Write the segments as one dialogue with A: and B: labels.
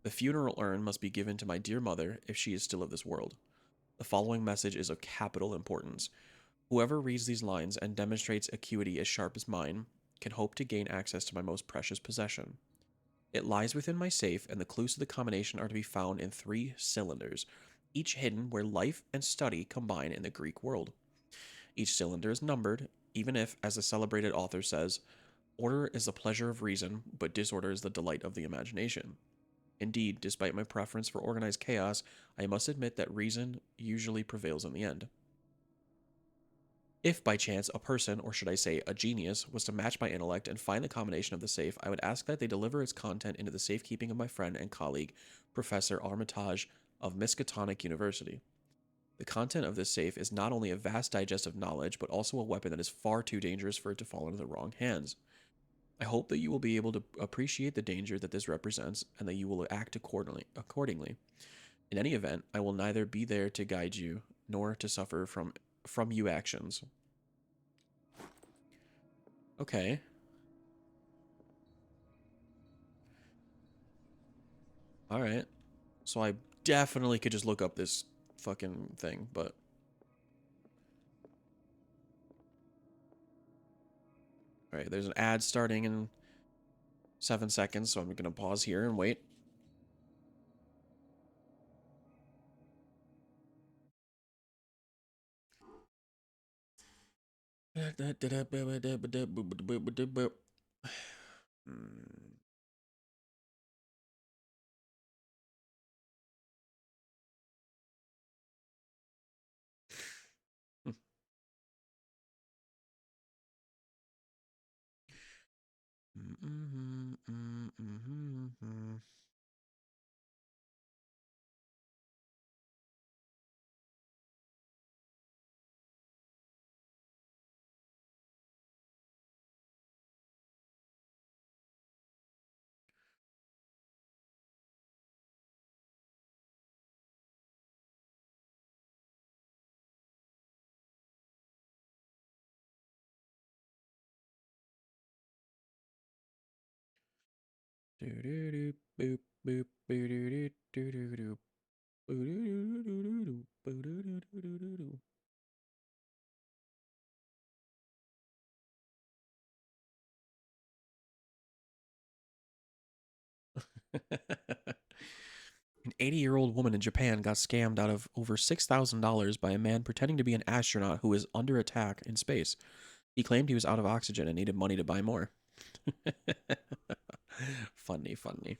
A: The funeral urn must be given to my dear mother if she is still of this world. The following message is of capital importance. Whoever reads these lines and demonstrates acuity as sharp as mine can hope to gain access to my most precious possession. It lies within my safe, and the clues to the combination are to be found in 3 cylinders, each hidden where life and study combine in the Greek world. Each cylinder is numbered, even if, as the celebrated author says, order is the pleasure of reason, but disorder is the delight of the imagination. Indeed, despite my preference for organized chaos, I must admit that reason usually prevails in the end. If by chance a person, or should I say a genius, was to match my intellect and find the combination of the safe, I would ask that they deliver its content into the safekeeping of my friend and colleague, Professor Armitage of Miskatonic University. The content of this safe is not only a vast digest of knowledge, but also a weapon that is far too dangerous for it to fall into the wrong hands. I hope that you will be able to appreciate the danger that this represents and that you will act accordingly. In any event, I will neither be there to guide you nor to suffer from you actions. Okay. All right. So I definitely could just look up this fucking thing, but all right, there's an ad starting in 7 seconds, so I'm going to pause here and wait. An 80-year-old woman in Japan got scammed out of over $6,000 by a man pretending to be an astronaut who was under attack in space. He claimed he was out of oxygen and needed money to buy more. Funny, funny.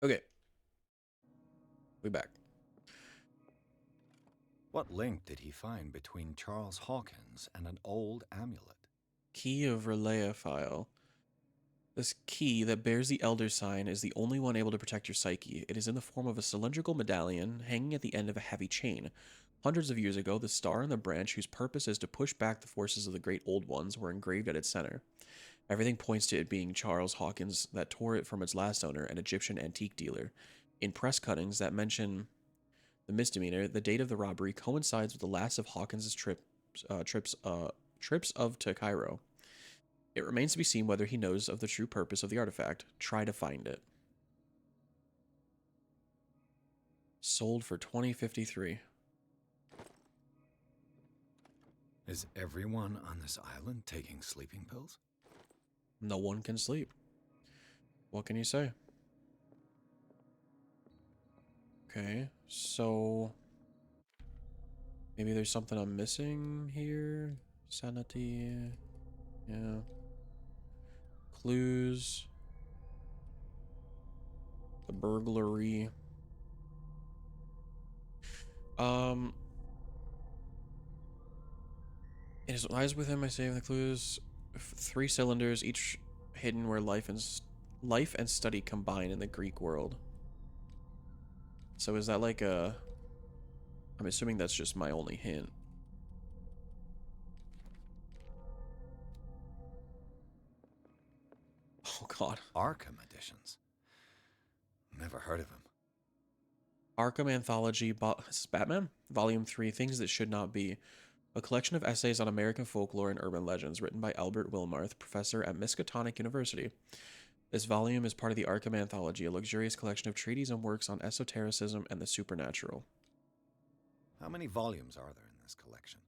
A: Okay, we back.
B: What link did he find between Charles Hawkins and an old amulet?
A: Key of Relayafile. This key that bears the Elder Sign is the only one able to protect your psyche. It is in the form of a cylindrical medallion hanging at the end of a heavy chain. Hundreds of years ago, the star and the branch whose purpose is to push back the forces of the Great Old Ones were engraved at its center. Everything points to it being Charles Hawkins that tore it from its last owner, an Egyptian antique dealer. In press cuttings that mention the misdemeanor, the date of the robbery coincides with the last of Hawkins's trips of to Cairo. It remains to be seen whether he knows of the true purpose of the artifact. Try to find it. Sold for 2053.
B: Is everyone on this island taking sleeping pills?
A: No one can sleep. What can you say? Okay, so maybe there's something I'm missing here. Sanity. Yeah. Clues. The burglary. It lies within my saving the clues. 3 cylinders, each hidden where life and study combine in the Greek world. So is that like a? I'm assuming that's just my only hint. Oh God.
B: Arkham editions. Never heard of him.
A: Arkham Anthology, Batman, Volume 3, Things That Should Not Be. A collection of essays on American folklore and urban legends written by Albert Wilmarth, professor at Miskatonic University. This volume is part of the Arkham Anthology, a luxurious collection of treatises and works on esotericism and the supernatural.
B: How many volumes are there in this collection?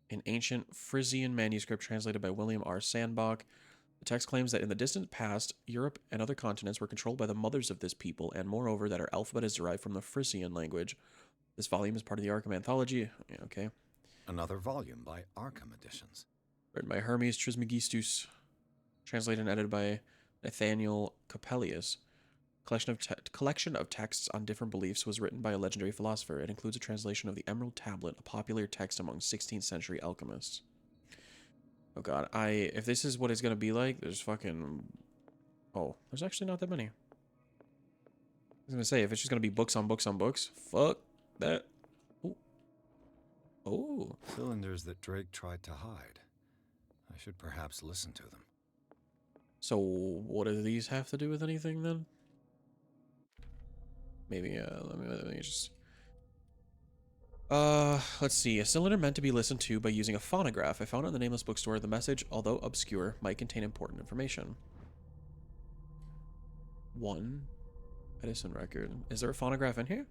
A: An ancient Frisian manuscript translated by William R. Sandbach. The text claims that in the distant past, Europe and other continents were controlled by the mothers of this people, and moreover, that our alphabet is derived from the Frisian language. This volume is part of the Arkham Anthology. Yeah, okay.
B: Another volume by Arkham Editions.
A: Written by Hermes Trismegistus. Translated and edited by Nathaniel Coppelius. Collection of texts on different beliefs was written by a legendary philosopher. It includes a translation of the Emerald Tablet, a popular text among 16th century alchemists. Oh God, if this is what it's gonna be like, there's fucking... Oh, there's actually not that many. I was gonna say, if it's just gonna be books on books on books, fuck that. Oh. Oh.
B: Cylinders that Drake tried to hide. I should perhaps listen to them.
A: So, what do these have to do with anything, then? Maybe, let me just... let's see. A cylinder meant to be listened to by using a phonograph. I found it in the nameless bookstore. The message, although obscure, might contain important information. 1 Edison record. Is there a phonograph in here?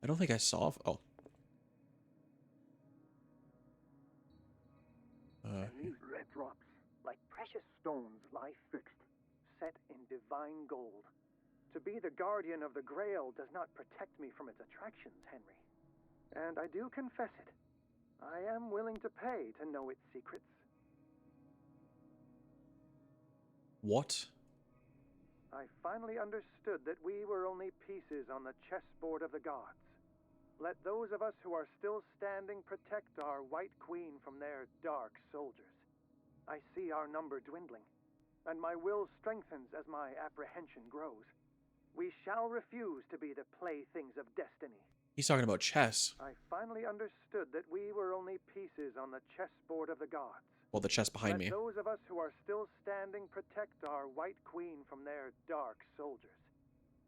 A: I don't think I saw... Oh.
C: These red drops, like precious stones, lie fixed, set in divine gold. To be the guardian of the Grail does not protect me from its attractions, Henry. And I do confess it. I am willing to pay to know its secrets.
A: What?
C: I finally understood that we were only pieces on the chessboard of the gods. Let those of us who are still standing protect our White Queen from their dark soldiers. I see our number dwindling, and my will strengthens as my apprehension grows. We shall refuse to be the playthings of destiny.
A: He's talking about chess.
C: I finally understood that we were only pieces on the chessboard of the gods.
A: Well, the chess behind me.
C: Let those of us who are still standing protect our White Queen from their dark soldiers.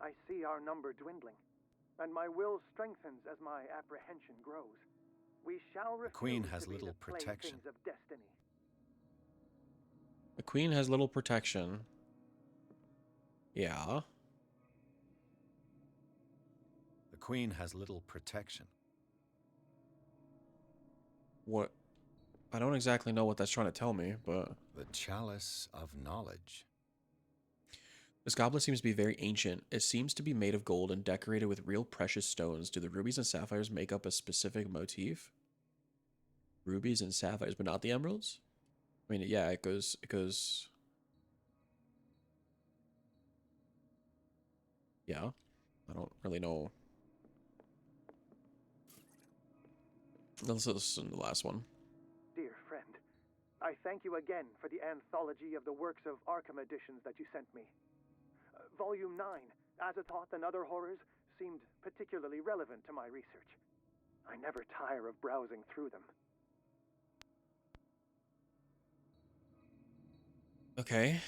C: I see our number dwindling, and my will strengthens as my apprehension grows. We shall refuse
B: The Queen has
C: to be
B: little
C: the
B: protection.
C: playthings of destiny.
A: The Queen has little protection. Yeah.
B: The Queen has little protection.
A: What? I don't exactly know what that's trying to tell me, but...
B: The Chalice of Knowledge.
A: This goblet seems to be very ancient. It seems to be made of gold and decorated with real precious stones. Do the rubies and sapphires make up a specific motif? Rubies and sapphires, but not the emeralds? I mean, yeah, it goes... Yeah. I don't really know. Let's listen to the last one.
C: Dear friend, I thank you again for the anthology of the works of Arkham editions that you sent me. Volume 9, Azathoth and Other Horrors, seemed particularly relevant to my research. I never tire of browsing through them.
A: Okay.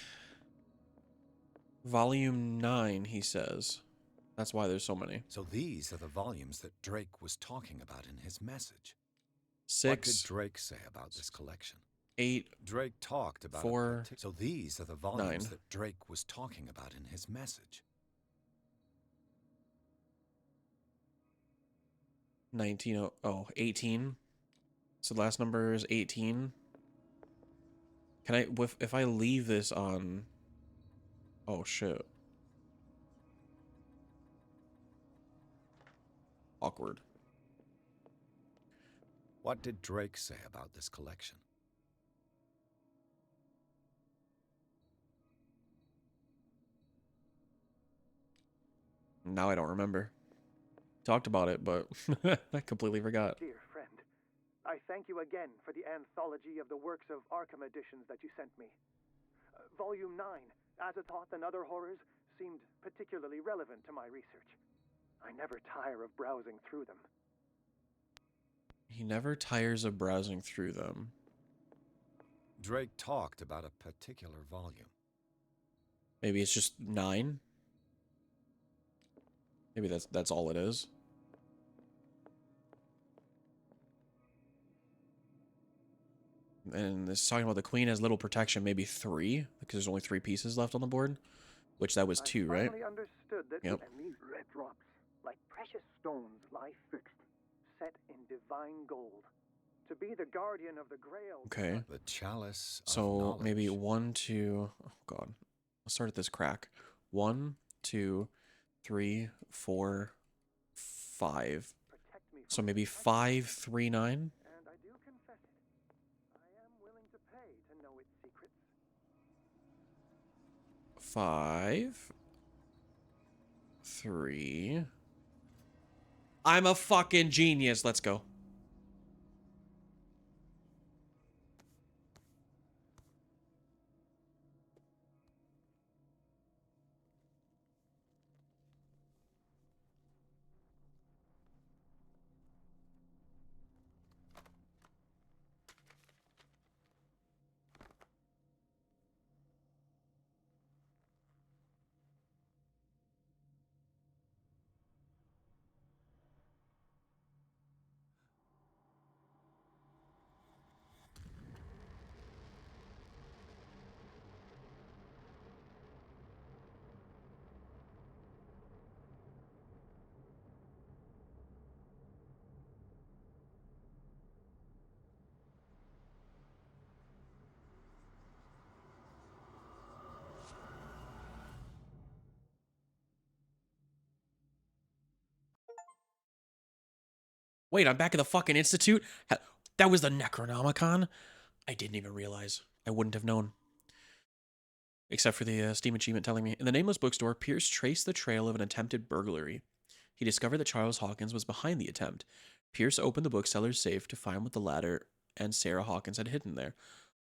A: Volume 9, he says. That's why there's so many.
B: So these are the volumes that Drake was talking about in his message.
A: 6.
B: What did Drake say about this collection?
A: 8,
B: Drake talked about
A: 4,
B: so these are the volumes
A: 9.
B: that Drake was talking about in his message.
A: 19, 18. So the last number is 18. Can I, if I leave this on, oh shit. Awkward.
B: What did Drake say about this collection?
A: Now I don't remember. Talked about it, but I completely forgot.
C: Dear friend, I thank you again for the anthology of the works of Arkham editions that you sent me. Volume 9, Azathoth and Other Horrors, seemed particularly relevant to my research. I never tire of browsing through them.
A: He never tires of browsing through them.
B: Drake talked about a particular volume.
A: Maybe it's just 9? Maybe that's all it is. And this is talking about the queen has little protection, maybe 3, because there's only 3 pieces left on the board, which that was 2, right?
C: I finally understood that.
A: Yep.
C: And these red drops, like precious stones, lie fixed, set in divine gold. To be the guardian of the Grail.
A: Okay.
B: The chalice of
A: So
B: knowledge.
A: maybe 1, 2. Oh god. Let's start at this crack. 1, 2, 3, 4, 5. So maybe 5, 3, 9.
C: And I do confess it. I am willing to pay to know its secrets.
A: 5, 3. I'm a fucking genius. Let's go. Wait, I'm back at the fucking institute? That was the Necronomicon? I didn't even realize. I wouldn't have known. Except for the Steam achievement telling me. In the Nameless Bookstore, Pierce traced the trail of an attempted burglary. He discovered that Charles Hawkins was behind the attempt. Pierce opened the bookseller's safe to find what the latter and Sarah Hawkins had hidden there.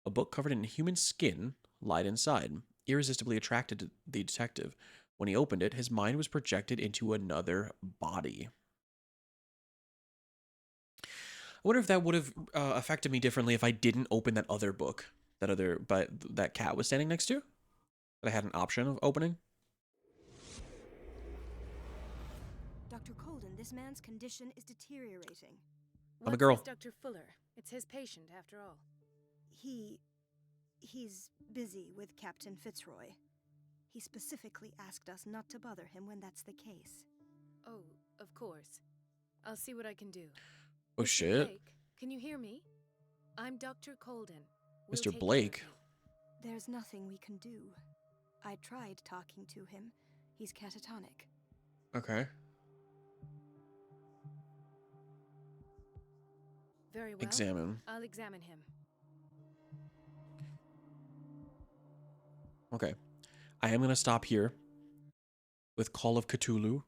A: A book covered in human skin lied inside, irresistibly attracted to the detective. When he opened it, his mind was projected into another body. I wonder if that would have affected me differently if I didn't open that other book, but that cat was standing next to, that I had an option of opening.
D: Dr. Colden, this man's condition is deteriorating.
A: I'm a girl.
E: What's Dr. Fuller? It's his patient, after all.
D: He's busy with Captain Fitzroy. He specifically asked us not to bother him when that's the case.
E: Oh, of course. I'll see what I can do.
A: Oh,
E: Mr.
A: shit.
E: Blake, can you hear me? I'm Dr. Colden. We'll
A: Mr.
E: take care
A: Blake.
E: of you.
D: There's nothing we can do. I tried talking to him. He's catatonic.
A: Okay.
E: Very well.
A: Examine.
E: I'll examine him.
A: Okay. I am going to stop here with Call of Cthulhu.